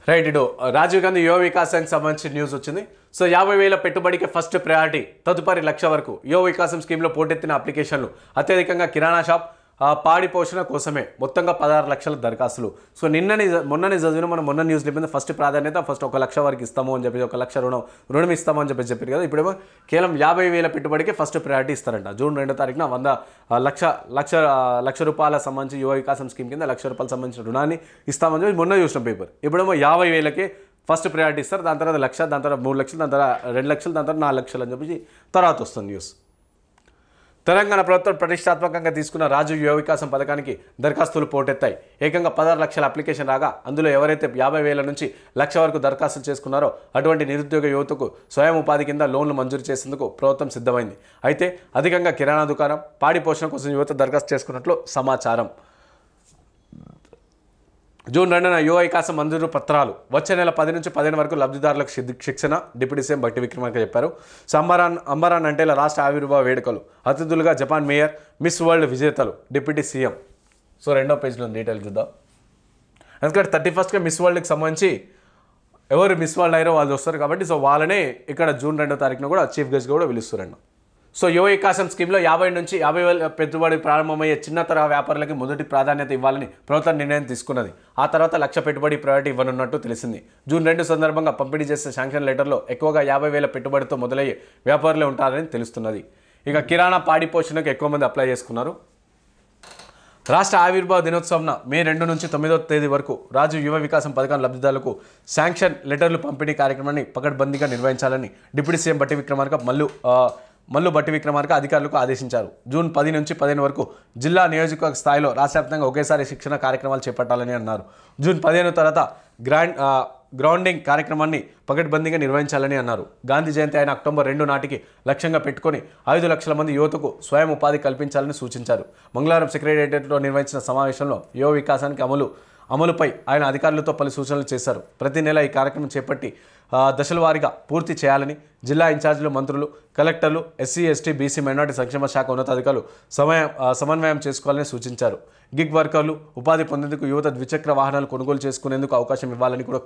Right ఇటు రాజీవ్ గాంధీ యువ వికాసానికి సంబంధించిన న్యూస్ వచ్చింది. సో 50,000 పెట్టుబడికి ఫస్ట్ ప్రయారిటీ, తదుపరి 1,00,000 వరకు. యువ వికాసం స్కీమ్లో పోటెత్తిన అప్లికేషన్లు అత్యధికంగా కిరాణా షాప్, పాడి పోషణ కోసమే మొత్తంగా 16 లక్షల దరఖాస్తులు. సో మొన్ననే చదివిన మనం మొన్న న్యూస్ చెప్పింది ఫస్ట్ ప్రాధాన్యత ఫస్ట్ 1,00,000 వరకు ఇస్తాము అని చెప్పి 1,00,000 రుణం ఇస్తాము అని చెప్పారు కదా. ఇప్పుడేమో కేవలం 50,000 పెట్టుబడికి ఫస్ట్ ప్రయారిటీ ఇస్తారంట. జూన్ 2వ తారీఖున 100 రూపాయల సంబంధించి యువ వికాసం స్కీమ్ కింద 1,00,000 రూపాయలు సంబంధించిన రుణాన్ని ఇస్తామని చెప్పి మొన్న చూసిన పేపర్. ఇప్పుడేమో 50,000కి ఫస్ట్ ప్రయారిటీ ఇస్తారు, దాని తర్వాత 1,00,000, దాని తర్వాత 3 లక్షలు, దాని తర్వాత 2 లక్షలు, దాని తర్వాత 4 లక్షలు అని చెప్పి తర్వాత వస్తుంది న్యూస్. తెలంగాణ ప్రభుత్వం ప్రతిష్టాత్మకంగా తీసుకున్న రాజీవ్ యువ వికాసం పథకానికి దరఖాస్తులు పోటెత్తాయి. ఏకంగా 16 లక్షల అప్లికేషన్ రాగా అందులో ఎవరైతే 50,000 నుంచి 1,00,000 వరకు దరఖాస్తులు చేసుకున్నారో అటువంటి నిరుద్యోగ యువతకు స్వయం ఉపాధి కింద లోన్లు మంజూరు చేసేందుకు ప్రభుత్వం సిద్ధమైంది. అయితే అధికంగా కిరాణా దుకాణం, పాడి పోషణ కోసం యువత దరఖాస్తు చేసుకున్నట్లు సమాచారం. జూన్ 2న యువ వికాసం మంజూరు పత్రాలు. వచ్చే నెల 10 నుంచి 15 వరకు లబ్ధిదారులకు శిక్షణ, డిప్యూటీ సీఎం బట్టి విక్రమార్క చెప్పారు. సో అంబరాన్ అంటేల రాష్ట్ర ఆవిర్భావ వేడుకలు, అతిథులుగా జపాన్ మేయర్, మిస్ వరల్డ్ విజేతలు, డిప్యూటీ సీఎం. సో 2వ పేజ్లో డీటెయిల్ చూద్దాం. ఎందుకంటే 31st మిస్ వరల్డ్కి సంబంధించి ఎవరు మిస్ వరల్డ్ అయ్యారో వాళ్ళు వస్తారు కాబట్టి సో వాళ్ళనే ఇక్కడ జూన్ 2వ తారీఖున కూడా చీఫ్ గెస్ట్గా కూడా పిలుస్తారండి. సో యువ వికాసం స్కీమ్లో 50 నుంచి 50,000 పెట్టుబడి ప్రారంభమయ్యే చిన్న తరహా వ్యాపారులకి మొదటి ప్రాధాన్యత ఇవ్వాలని ప్రభుత్వం నిర్ణయం తీసుకున్నది. ఆ తర్వాత 1,00,000 పెట్టుబడి ప్రయారిటీ ఇవ్వనున్నట్టు తెలిసింది. జూన్ 2 సందర్భంగా పంపిణీ చేసే శాంక్షన్ లెటర్లో ఎక్కువగా 50,000 పెట్టుబడితో మొదలయ్యే వ్యాపారులే ఉంటారని తెలుస్తున్నది. ఇక కిరాణా, పాడి పోషణకు ఎక్కువ మంది అప్లై చేసుకున్నారు. రాష్ట్ర ఆవిర్భావ దినోత్సవం మే 2 నుంచి 9వ తేదీ వరకు రాజీవ్ యువ వికాసం పథకం లబ్ధిదారులకు శాంక్షన్ లెటర్లు పంపిణీ కార్యక్రమాన్ని పకడ్బందీగా నిర్వహించాలని డిప్యూటీ సీఎం బట్టి విక్రమార్క మల్లు బట్టి విక్రమార్క అధికారులకు ఆదేశించారు. జూన్ 10 నుంచి 15 వరకు జిల్లా నియోజకవర్గ స్థాయిలో రాష్ట్రవ్యాప్తంగా ఒకేసారి శిక్షణ కార్యక్రమాలు చేపట్టాలని అన్నారు. జూన్ 15 తర్వాత గ్రౌండింగ్ కార్యక్రమాన్ని పకడ్బందీగా నిర్వహించాలని అన్నారు. గాంధీ జయంతి అయిన అక్టోబర్ 2 నాటికి లక్ష్యంగా పెట్టుకొని 5 లక్షల మంది యువతకు స్వయం ఉపాధి కల్పించాలని సూచించారు. మంగళవారం సెక్రటేరియట్లో నిర్వహించిన సమావేశంలో యువ వికాసానికి అమలుపై ఆయన అధికారులతో పలు సూచనలు చేశారు. ప్రతి నెల ఈ కార్యక్రమం చేపట్టి దశల వారీగా పూర్తి చేయాలని జిల్లా ఇన్ఛార్జీలు, మంత్రులు, కలెక్టర్లు, ఎస్సీ, ఎస్టీ, బీసీ, మైనార్టీ సంక్షేమ శాఖ ఉన్నతాధికారులు సమన్వయం చేసుకోవాలని సూచించారు. గిగ్ వర్కర్లు ఉపాధి పొందేందుకు యువత ద్విచక్ర వాహనాలు కొనుగోలు చేసుకునేందుకు అవకాశం ఇవ్వాలని కూడా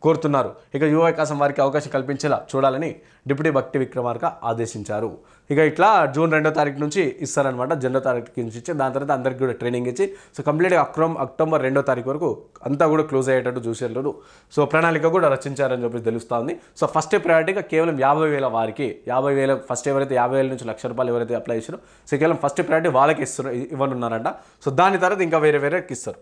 కోరుతున్నారు. ఇక యువ వికాసం వారికి అవకాశం కల్పించేలా చూడాలని డిప్యూటీ బట్టి విక్రమార్క ఆదేశించారు. ఇక ఇట్లా జూన్ 2వ తారీఖు నుంచి ఇస్తారనమాట. జనరల్ తారీఖు నుంచి ఇచ్చి దాని తర్వాత అందరికీ కూడా ట్రైనింగ్ ఇచ్చి సో కంప్లీట్గా అక్టోబర్ 2వ తారీఖు వరకు అంతా కూడా క్లోజ్ అయ్యేటట్టు చూసేళ్ళు. సో ప్రణాళిక కూడా రచించారని చెప్పి తెలుస్తుంది. సో ఫస్ట్ ప్రయారిటీగా కేవలం 50,000 వారికి 50,000 ఫస్ట్ ఎవరైతే 50,000 నుంచి 1,00,000 రూపాయలు ఎవరైతే అప్లై చేశారో సో కేవలం ఫస్ట్ ప్రయారిటీ వాళ్ళకి ఇవ్వనున్నారంట. సో దాని తర్వాత ఇంకా వేరేకి ఇస్తారు.